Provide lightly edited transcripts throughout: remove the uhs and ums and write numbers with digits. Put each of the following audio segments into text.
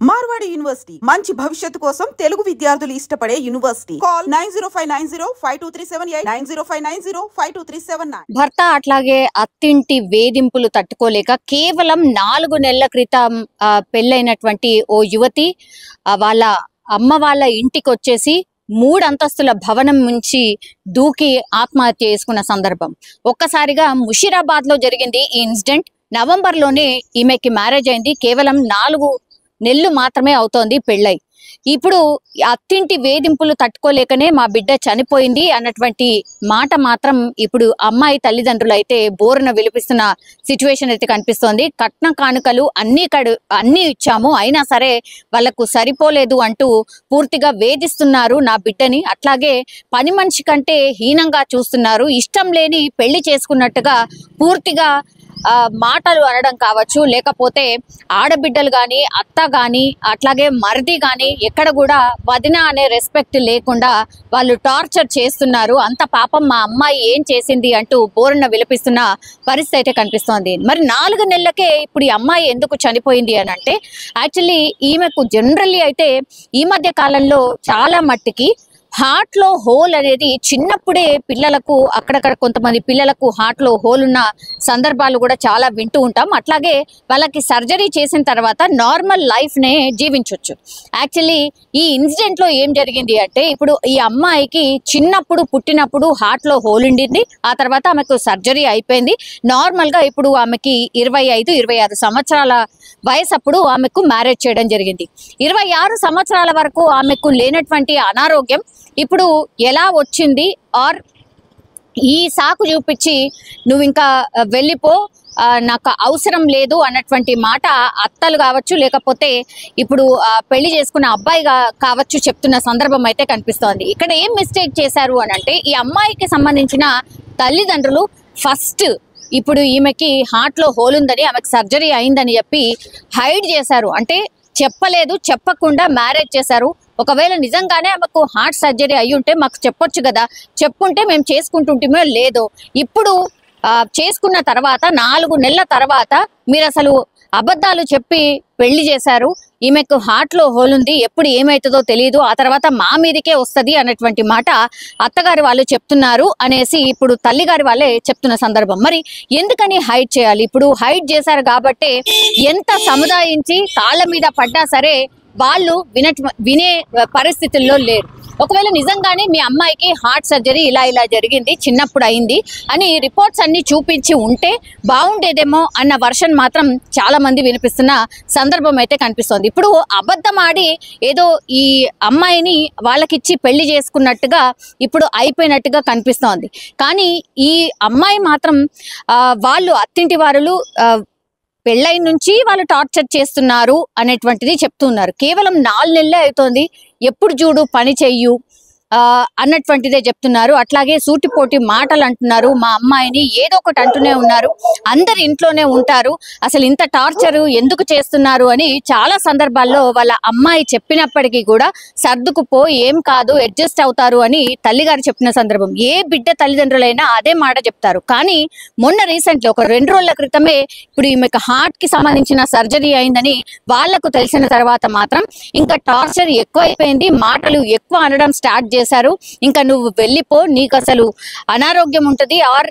Marwadi university మంచి భవిష్యత్తు కోసం తెలుగు విద్యార్థులు ఇష్టపడే యూనివర్సిటీ. కాల్ 9059052378 9059052379. భర్త అట్లాగే అత్తింటి వేధింపులు తట్టుకోలేక కేవలం 4 నెలల క్రితం పెళ్ళైనటువంటి ఓ యువతి వాళ్ళ అమ్మ వాళ్ళ ఇంటికి వచ్చేసి 3 అంతస్తుల భవనం నుంచి దూకి ఆత్మహత్య చేసుకున్న సందర్భం. ఒక్కసారిగా ముషీరాబాద్ లో జరిగింది ఈ ఇన్సిడెంట్. నవంబర్ లోనే ఈమెకి మ్యారేజ్ అయింది. కేవలం 4 నెలలు మాత్రమే అవుతోంది పెళ్ళై. ఇప్పుడు అత్తింటి వేధింపులు తట్టుకోలేకనే మా బిడ్డ చనిపోయింది అన్నటువంటి మాట మాత్రం ఇప్పుడు అమ్మాయి తల్లిదండ్రులు అయితే బోరున విలిపిస్తున్న సిచ్యువేషన్ అయితే కనిపిస్తోంది. కట్న కానుకలు అన్ని ఇచ్చాము, అయినా సరే వాళ్ళకు సరిపోలేదు అంటూ పూర్తిగా వేధిస్తున్నారు నా బిడ్డని. అట్లాగే పని మనిషి కంటే హీనంగా చూస్తున్నారు. ఇష్టం లేని పెళ్లి చేసుకున్నట్టుగా పూర్తిగా మాటలు అనడం కావచ్చు, లేకపోతే ఆడబిడ్డలు కానీ అత్త కానీ అట్లాగే మరిది కానీ ఎక్కడ కూడా వదిన అనే రెస్పెక్ట్ లేకుండా వాళ్ళు టార్చర్ చేస్తున్నారు. అంత పాపం మా అమ్మాయి ఏం చేసింది అంటూ బోరున విలపిస్తున్న పరిస్థితి అయితే కనిపిస్తోంది. మరి 4 నెలలకే ఇప్పుడు ఈ అమ్మాయి ఎందుకు చనిపోయింది అని అంటే, యాక్చువల్లీ ఈమెకు జనరల్లీ అయితే ఈ మధ్య కాలంలో చాలా మట్టికి హార్ట్ లో హోల్ అనేది చిన్నప్పుడే పిల్లలకు అక్కడక్కడ కొంతమంది పిల్లలకు హార్ట్ లో హోల్ ఉన్న సందర్భాలు కూడా చాలా వింటూ ఉంటాం. అట్లాగే వాళ్ళకి సర్జరీ చేసిన తర్వాత నార్మల్ లైఫ్ నే జీవించవచ్చు. యాక్చువల్లీ ఈ ఇన్సిడెంట్ లో ఏం జరిగింది అంటే, ఇప్పుడు ఈ అమ్మాయికి చిన్నప్పుడు పుట్టినప్పుడు హార్ట్ లో హోల్ ఉండింది. ఆ తర్వాత ఆమెకు సర్జరీ అయిపోయింది. నార్మల్ గా ఇప్పుడు ఆమెకి 25-26 సంవత్సరాల వయసు అప్పుడు ఆమెకు మ్యారేజ్ చేయడం జరిగింది. 26 సంవత్సరాల వరకు ఆమెకు లేనటువంటి అనారోగ్యం ఇప్పుడు ఎలా వచ్చింది, ఆర్ ఈ సాకు చూపించి నువ్వు ఇంకా వెళ్ళిపో, నాకు అవసరం లేదు అన్నటువంటి మాట అత్తలు కావచ్చు, లేకపోతే ఇప్పుడు పెళ్లి చేసుకున్న అబ్బాయి కావచ్చు చెప్తున్న సందర్భం అయితే కనిపిస్తోంది. ఇక్కడ ఏం మిస్టేక్ చేశారు అని అంటే, ఈ అమ్మాయికి సంబంధించిన తల్లిదండ్రులు ఫస్ట్ ఇప్పుడు ఈమెకి హార్ట్ లో హోల్ ఉందని, ఆమెకు సర్జరీ అయిందని చెప్పి హైడ్ చేశారు. అంటే చెప్పలేదు, చెప్పకుండా మ్యారేజ్ చేశారు. ఒకవేళ నిజంగానే ఆమెకు హార్ట్ సర్జరీ అయ్యి ఉంటే మాకు చెప్పొచ్చు కదా, చెప్పుంటే మేము చేసుకుంటుంటేమో లేదో. ఇప్పుడు చేసుకున్న తర్వాత 4 నెలల తర్వాత మీరు అసలు అబద్ధాలు చెప్పి పెళ్లి చేశారు. ఈమెకు హార్ట్ లో హోల్ ఉంది, ఎప్పుడు ఏమైతుందో తెలియదు, ఆ తర్వాత మా మీదకే వస్తుంది అన్నటువంటి మాట అత్తగారి వాళ్ళు చెప్తున్నారు అనేసి ఇప్పుడు తల్లిగారి వాళ్ళే చెప్తున్న సందర్భం. మరి ఎందుకని హైడ్ చేయాలి? ఇప్పుడు హైడ్ చేశారు కాబట్టి ఎంత సముదాయించి కాళ్ళ మీద పడ్డా సరే వాళ్ళు వినే పరిస్థితుల్లో లేరు. ఒకవేళ నిజంగానే మీ అమ్మాయికి హార్ట్ సర్జరీ ఇలా జరిగింది, చిన్నప్పుడు అయింది అని రిపోర్ట్స్ అన్ని చూపించి ఉంటే బాగుండేదేమో అన్న వర్షన్ మాత్రం చాలా మంది వినిపిస్తున్న సందర్భం అయితే కనిపిస్తోంది. ఇప్పుడు అబద్ధం ఆడి ఏదో ఈ అమ్మాయిని వాళ్ళకిచ్చి పెళ్లి చేసుకున్నట్టుగా ఇప్పుడు అయిపోయినట్టుగా కనిపిస్తోంది. కానీ ఈ అమ్మాయి మాత్రం వాళ్ళు అత్తింటి వారులు పెళ్ళైన నుంచి వాళ్ళు టార్చర్ చేస్తున్నారు అనేటువంటిది చెప్తున్నారు. కేవలం 4 నెలలే అవుతోంది, ఎప్పుడు చూడు పని చెయ్యు అన్నటువంటిదే చెప్తున్నారు. అట్లాగే సూటిపోటి మాటలు అంటున్నారు. మా అమ్మాయిని ఏదో ఒకటి అంటూనే ఉన్నారు, అందరు ఇంట్లోనే ఉంటారు, అసలు ఇంత టార్చర్ ఎందుకు చేస్తున్నారు అని చాలా సందర్భాల్లో వాళ్ళ అమ్మాయి చెప్పినప్పటికీ కూడా సర్దుకుపో, ఏం కాదు, అడ్జస్ట్ అవుతారు అని తల్లిగారు చెప్పిన సందర్భం. ఏ బిడ్డ తల్లిదండ్రులైనా అదే మాట చెప్తారు. కానీ మొన్న రీసెంట్లీ ఒక 2 రోజుల క్రితమే ఇప్పుడు ఈమెకు హార్ట్ కి సంబంధించిన సర్జరీ అయిందని వాళ్లకు తెలిసిన తర్వాత మాత్రం ఇంకా టార్చర్ ఎక్కువ అయిపోయింది, మాటలు ఎక్కువ అనడం స్టార్ట్ చేశారు. ఇంకా నువ్వు వెళ్ళిపో, నీకు అసలు అనారోగ్యం ఉంటది, ఆర్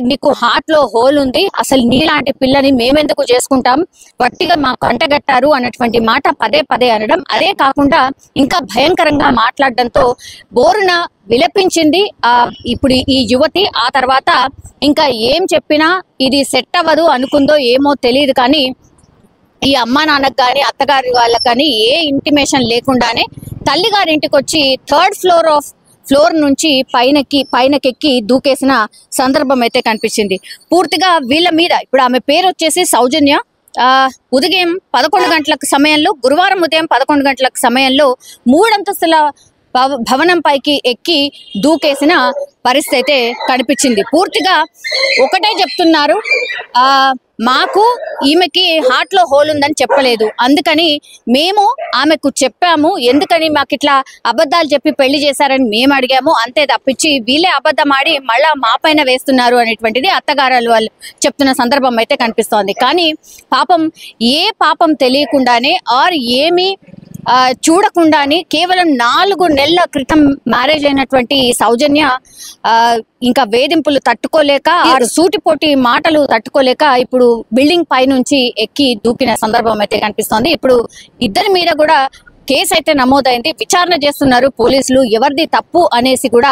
నీకు హార్ట్ లో హోల్ ఉంది, అసలు నీలాంటి పిల్లని మేమెందుకు చేసుకుంటాం, వట్టిగా మా కంటగట్టారు అన్నటువంటి మాట పదే అనడం. అదే కాకుండా ఇంకా భయంకరంగా మాట్లాడడంతో బోరున విలపించింది ఇప్పుడు ఈ యువతి. ఆ తర్వాత ఇంకా ఏం చెప్పినా ఇది సెట్ అవ్వదు అనుకుందో ఏమో తెలియదు, కానీ ఈ అమ్మా నాన్నకు కానీ అత్తగారి వాళ్ళకి కానీ ఏ ఇంటిమేషన్ లేకుండానే తల్లిగారి ఇంటికి వచ్చి 3rd ఫ్లోర్ నుంచి పైనకెక్కి దూకేసిన సందర్భం అయితే కనిపించింది. పూర్తిగా వీళ్ళ మీద ఇప్పుడు ఆమె పేరు వచ్చేసి సౌజన్య. ఉదయం 11 గంటల సమయంలో, గురువారం ఉదయం 11 గంటల సమయంలో 3 అంతస్తుల భవనం పైకి ఎక్కి దూకేసిన పరిస్థితి అయితే కనిపించింది. పూర్తిగా ఒకటే చెప్తున్నారు, మాకు ఈమెకి హార్ట్ లో హోల్ ఉందని చెప్పలేదు, అందుకని మేము ఆమెకు చెప్పాము, ఎందుకని మాకు ఇట్లా అబద్ధాలు చెప్పి పెళ్లి చేశారని మేము అడిగాము, అంతే తప్పించి వీళ్ళే అబద్ధం ఆడి మళ్ళా మా పైన వేస్తున్నారు అనేటువంటిది అత్తగారాలు వాళ్ళు చెప్తున్న సందర్భం అయితే కనిపిస్తోంది. కానీ పాపం ఏ పాపం తెలియకుండానే ఆర్ ఏమి చూడకుండానే కేవలం 4 నెలల క్రితం మ్యారేజ్ అయినటువంటి సౌజన్య ఇంకా వేధింపులు తట్టుకోలేక, సూటిపోటి మాటలు తట్టుకోలేక ఇప్పుడు బిల్డింగ్ పై నుంచి ఎక్కి దూకిన సందర్భం అయితే కనిపిస్తోంది. ఇప్పుడు ఇద్దరి మీద కూడా కేసు అయితే నమోదైంది, విచారణ చేస్తున్నారు పోలీసులు. ఎవరిది తప్పు అనేసి కూడా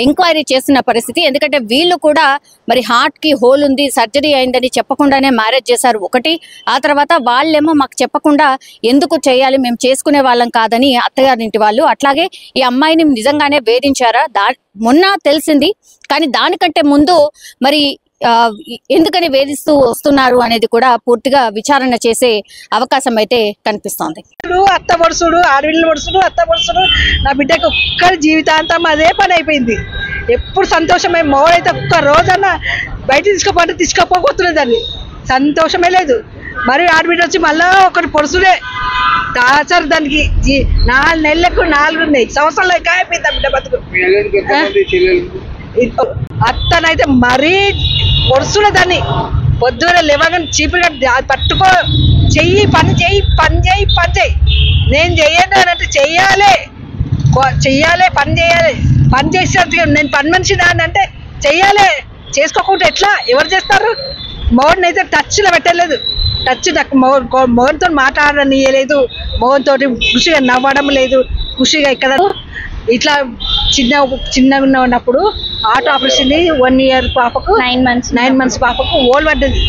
ఎంక్వైరీ చేస్తున్న పరిస్థితి. ఎందుకంటే వీళ్ళు కూడా మరి హార్ట్ కి హోల్ ఉంది, సర్జరీ అయిందని చెప్పకుండానే మ్యారేజ్ చేశారు ఒకటి, ఆ తర్వాత వాళ్ళేమో మాకు చెప్పకుండా ఎందుకు చేయాలి, మేము చేసుకునే వాళ్ళం కాదని అత్తగారింటి వాళ్ళు. అట్లాగే ఈ అమ్మాయిని నిజంగానే వేధించారా మొన్న తెలిసింది, కానీ దానికంటే ముందు మరి ఎందుకని వేధిస్తూ వస్తున్నారు అనేది కూడా పూర్తిగా విచారణ చేసే అవకాశం అయితే కనిపిస్తోంది. అత్త వరుసుడు, ఆడవిల్లు వరుసుడు, అత్త వరుసుడు, నా బిడ్డకి ఒక్కరి జీవితాంతం అదే పని అయిపోయింది. ఎప్పుడు సంతోషమే, మోడైతే ఒక్క రోజన్నా బయట తీసుకోపోతున్నది, దాన్ని సంతోషమే లేదు. మరి ఆడబిడ్డ వచ్చి మళ్ళా ఒకటి పొడుసుడే టార్చర్, దానికి 4 నెలలకు 4 సంవత్సరాలు అయిపోయింది ఆ బిడ్డ బతుకు. అత్తనైతే మరీ పొడుసుడే, దాన్ని పొద్దున లేవగానే చీపుగా పట్టుకో, పని చేయి నేను చెయ్యండి అని అంటే చెయ్యాలి, పని చేసినందుకు నేను పని మనిషి దాన్ని అంటే చెయ్యాలి. చేసుకోకుండా ఎట్లా, ఎవరు చేస్తారు? మోహన్ అయితే టచ్లో పెట్టలేదు, టచ్ మోహన్తో మాట్లాడనియలేదు, మోహన్తో ఖుషిగా నవ్వడం లేదు, ఖుషిగా ఇక్కడ ఇట్లా చిన్నగా ఉన్నప్పుడు ఆటో ఆపరేషన్ 1 year పాపకు 9 months పాపకు ఓల్ పడ్డది.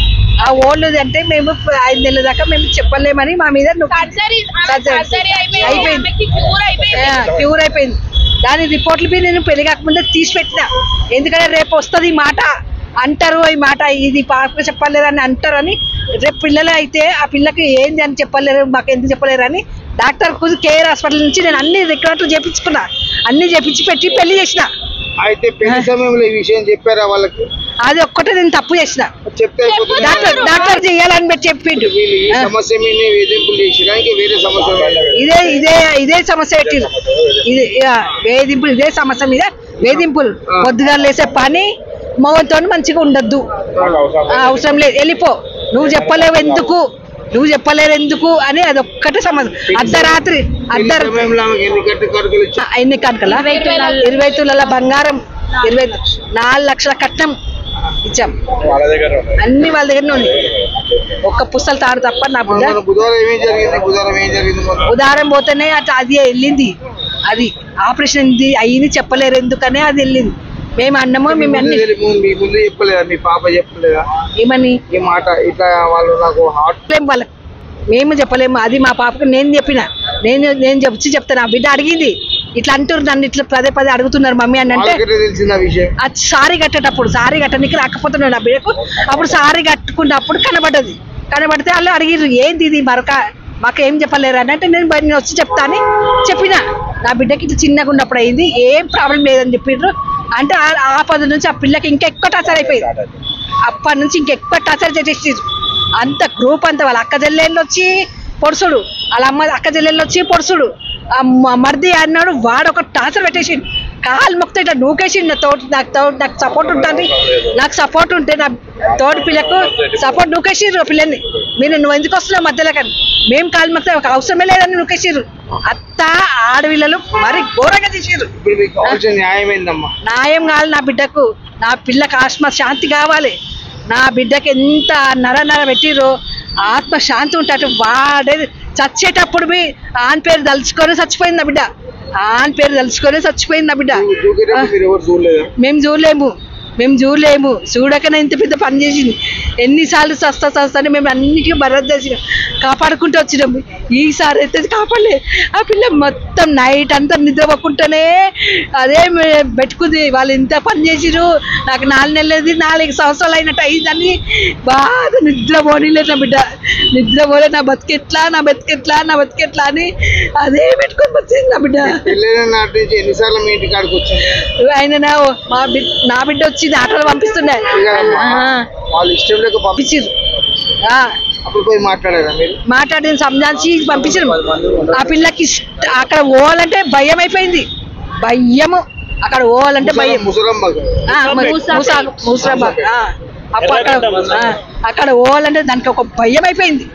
ఆ ఓళ్ళు అంటే మేము 5 నెలల దాకా మేము చెప్పలేమని మా మీద క్యూర్ అయిపోయింది. దాని రిపోర్ట్లు మీద నేను పెళ్లి కాకముందే తీసి పెట్టిన, ఎందుకంటే రేపు వస్తుంది ఈ మాట అంటారు, ఈ మాట ఇది పాపకు చెప్పలేరు అని అంటారు అని. రేపు పిల్లలు అయితే ఆ పిల్లకి ఏంది అని చెప్పలేరు, మాకు ఎందుకు చెప్పలేరు అని డాక్టర్ కేర్ హాస్పిటల్ నుంచి నేను అన్ని రికార్డులు చేపించుకున్నా, అన్ని చేపించి పెట్టి పెళ్లి చేసిన. అయితే పెళ్లి సమయంలో ఈ విషయం చెప్పారా వాళ్ళకి? అది ఒక్కటే నేను తప్పు చేసిన, డాక్టర్ చేయాలని పెట్టి చెప్పిండు. ఇదే సమస్య పెట్టిండు, వేధింపులు, ఇదే సమస్య మీద వేధింపులు. పొద్దుగా లేసే పని మోహన్తో మంచిగా ఉండద్దు, అవసరం లేదు, వెళ్ళిపో, నువ్వు చెప్పలేరు ఎందుకు అని అదొక్కటే సమస్య. అర్ధరాత్రి ఎన్ని కనుకల 20 తులాల బంగారం, 4 లక్షల కట్నం ఇచ్చాం, అన్ని వాళ్ళ దగ్గర ఉంది. ఒక్క పుస్తలు తాడు తప్ప. నా ఉదాహరణ పోతేనే అది వెళ్ళింది, అది ఆపరేషన్ అయ్యింది, చెప్పలేరు ఎందుకనే అది వెళ్ళింది. మేము అన్నమో మేము అన్ని చెప్పలేదా, మీ పాప చెప్పలేదా ఏమని ఈ మాట ఇట్లా వాళ్ళు నాకు హార్ట్ వాళ్ళకి మేము చెప్పలేము. అది మా పాపకు నేను చెప్పిన, నేను చెప్తాను. ఆ బిడ్డ అడిగింది, ఇట్లా అంటారు నన్ను, ఇట్లా పదే అడుగుతున్నారు మమ్మీ అని అంటే, అది సారీ కట్టేటప్పుడు, సారీ కట్టడానికి రాకపోతున్నాడు నా బిడ్డకు. అప్పుడు సారీ కట్టుకున్నప్పుడు కనబడితే వాళ్ళు అడిగిర్రు, ఏంది ఇది మాకేం చెప్పలేరు అని అంటే, నేను వచ్చి చెప్తా అని చెప్పిన. నా బిడ్డకి ఇట్లా చిన్నగా ఉన్నప్పుడు అయింది, ఏం ప్రాబ్లం లేదని చెప్పిండ్రు. అంటే ఆ పది నుంచి ఆ పిల్లకి ఇంకా ఎక్కువ టార్చర్ అయిపోయింది. అప్పటి నుంచి ఇంకెక్కువ టార్చర్ చేసేసి అంత గ్రూప్ అంతా, వాళ్ళ అక్క చెల్లెళ్ళు వచ్చి పొడుసుడు, వాళ్ళ అక్క చెల్లెళ్ళు వచ్చి పొడుసుడు, మర్ది అన్నాడు, వాడు ఒక టార్చర్ పెట్టేసి కాలు మొక్కితే ఇట్లా నూకేసిండు. నాకు సపోర్ట్ ఉంటుంది, నాకు సపోర్ట్ ఉంటే నా తోటి పిల్లకు సపోర్ట్ నూకేసిర్రు. పిల్లల్ని నువ్వు ఎందుకు వస్తున్నావు మధ్యలో, కానీ మేము కాలు మొక్కితే ఒక అవసరమే లేదని నూకేసిర్రు. అత్త ఆడవిల్లలు మరి ఘోరంగా తీసిర్రు. న్యాయం కావాలి నా బిడ్డకు, నా పిల్లకి ఆత్మ శాంతి కావాలి. నా బిడ్డకి ఎంత నర పెట్టిర్రో ఆత్మ శాంతి ఉంటాడు. వాడే చచ్చేటప్పుడు ఆన్ పేరు తలుచుకొని చచ్చిపోయింది నా బిడ్డ, ఆన్ పేరు తలుచుకొని చచ్చిపోయింది నా బిడ్డ. మేము చూడలేము, మేము చూడలేము, చూడకనే ఇంత పెద్ద పని చేసింది. ఎన్నిసార్లు సస్తాని మేము అన్నిటికీ భరోసా చేసినాం, కాపాడుకుంటూ వచ్చినాం. ఈసారి అయితే కాపాడలేదు. ఆ పిల్ల మొత్తం నైట్ అంతా నిద్రపోకుండానే అదే పెట్టుకుంది. వాళ్ళు ఇంత పని చేసిరు, నాకు 4 నెలలది 4 సంవత్సరాలు అయినట్టు అయిందని బాగా నిద్ర పోనీలేదు నా బిడ్డ. నిద్ర పోలే, నా బతికెట్లా అని అదే పెట్టుకొని వచ్చింది నా బిడ్డ. ఎన్నిసార్లు మీ ఇంటి కాడికి వచ్చింది ఆయన నా బిడ్డ వచ్చి ఆటోలు పంపిస్తుండే, వాళ్ళు ఇష్టం లేక పంపించారు. అప్పుడు పోయి మాట్లాడారా మీరు? మాట్లాడి సంజాల్చి పంపించారు. ఆ పిల్లకి అక్కడ పోవాలంటే భయం అయిపోయింది, భయము. అక్కడ పోవాలంటే భయం. ముసరాబాద్ అక్కడ పోవాలంటే దానికి ఒక భయం అయిపోయింది.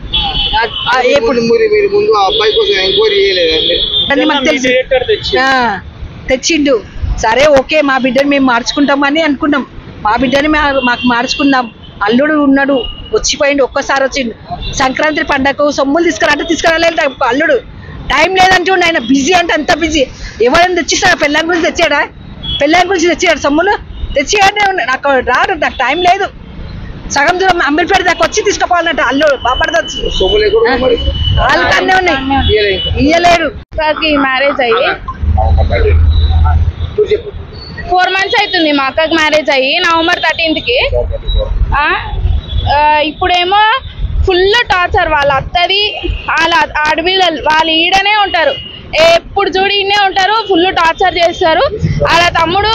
ముందు ఆ అబ్బాయి కోసం ఎంక్వైరీ చేయలేదండి? మాకు తెలుసు, తెచ్చిండు. సరే ఓకే, మా బిడ్డని మేము మార్చుకుంటామని అనుకున్నాం. మా బిడ్డని మాకు మార్చుకుందాం. అల్లుడు ఉన్నాడు, వచ్చిపోయిండు, ఒక్కసారి వచ్చిండు. సంక్రాంతి పండగకు సొమ్ములు తీసుకురాలేదు అల్లుడు. టైం లేదంటుండే ఆయన, బిజీ అంటే అంత బిజీ. ఎవరైనా తెచ్చిస్తాడా? పెళ్ళాం గురించి తెచ్చాడు సొమ్ములు తెచ్చియాడే. నాకు రాడు, నాకు టైం లేదు. సగం దూరం అంబేద్కర్ దాకా వచ్చి తీసుకుపోవాలంట అల్లుడు. బాపడదొచ్చు వాళ్ళకన్నీ ఉన్నాయి, ఇయ్యలేరు. మ్యారేజ్ అయ్యి 4 months అవుతుంది. మా అక్కకి మ్యారేజ్ అయ్యి November 13th. ఇప్పుడేమో ఫుల్ టార్చర్. వాళ్ళ అత్తది, వాళ్ళ ఆడపిల్లలు వాళ్ళు ఈడనే ఉంటారు, ఎప్పుడు చూడి ఈడనే ఉంటారు, ఫుల్ టార్చర్ చేస్తారు. వాళ్ళ తమ్ముడు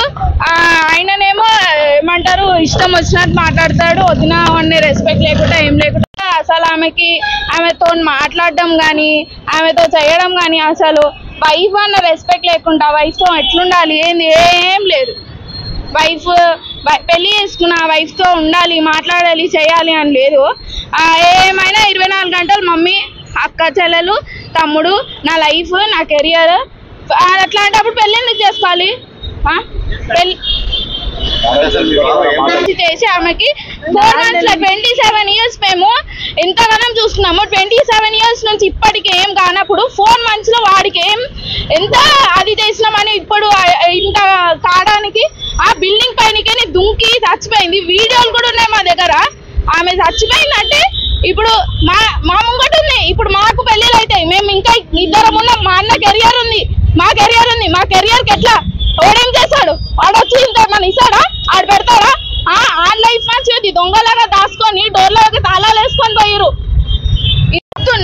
ఆయననేమో ఏమంటారు, ఇష్టం వచ్చినట్టు మాట్లాడతాడు. వదిన అవన్నీ రెస్పెక్ట్ లేకుండా ఏం లేకుండా అసలు ఆమెతో మాట్లాడడం కానీ ఆమెతో చేయడం కానీ, అసలు వైఫ్ అన్న రెస్పెక్ట్ లేకుండా వైఫ్తో ఎట్లుండాలి ఏంది ఏం లేదు. వైఫ్ పెళ్లి చేసుకున్న వైఫ్తో ఉండాలి, మాట్లాడాలి, చేయాలి అని లేదు. ఏమైనా 24 గంటలు మమ్మీ, అక్క, చెల్లెలు, తమ్ముడు, నా లైఫ్, నా కెరియర్. అట్లాంటప్పుడు పెళ్ళి ఎందుకు చేసుకోవాలి? చేసి ఆమెకి 4 months 27 years మేము ఎంతగానో చూస్తున్నాము. 27 years నుంచి ఇప్పటికి ఏం కానప్పుడు 4 months లో వాడికి ఎంత అది చేసినామని ఇప్పుడు ఇంత కాడానికి ఆ బిల్డింగ్ పైనకే దుంకి చచ్చిపోయింది. వీడియోలు కూడా ఉన్నాయి మా దగ్గర. ఆమె చచ్చిపోయిందంటే ఇప్పుడు మా ముంగట ఉంది. ఇప్పుడు మాకు పెళ్ళిళ్ళు అవుతాయి, మేము ఇంకా 2 ఉన్నాం. మా అన్న కెరియర్ ఉంది, మా కెరియర్కి ఎట్లా ఓడేం చేశాడు? వాడు వచ్చి ఇంత మన ఇస్తాడా? ఆడు పెడతాడా? ఆ లైఫ్ మంచిది దొంగలాగా దాచుకొని డోర్లోకి తాళాలు వేసుకొని పోయిరు.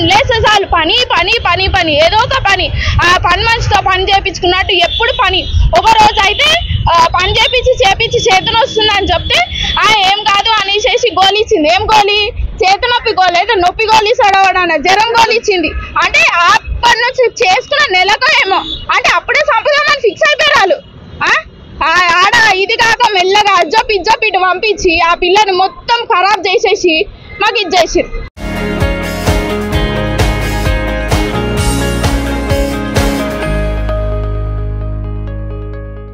లేసే చాలు పని పని పని పని, ఏదో ఒక పని. ఆ పని మనిషితో పని చేయించుకున్నట్టు ఎప్పుడు పని. ఒక రోజు అయితే పని చేపించి చేతన వస్తుంది అని చెప్తే ఏం కాదు అనేసి గోళీ ఇచ్చింది. ఏం గోళీ? చేతి నొప్పి గోళీ. అయితే నొప్పి గోళీ సడవడాన జ్వరం గోళీ ఇచ్చింది. అంటే అప్పటి నుంచి చేసుకున్న నెలకో ఏమో, అంటే అప్పుడే సంపదామని ఫిక్స్ అయిపోయారు. ఆడ ఇది కాక మెల్లగా అజ్జో పిజ్జో పిట్టు పంపించి ఆ పిల్లని మొత్తం ఖరాబ్ చేసేసి మాకు ఇది చేసిరు.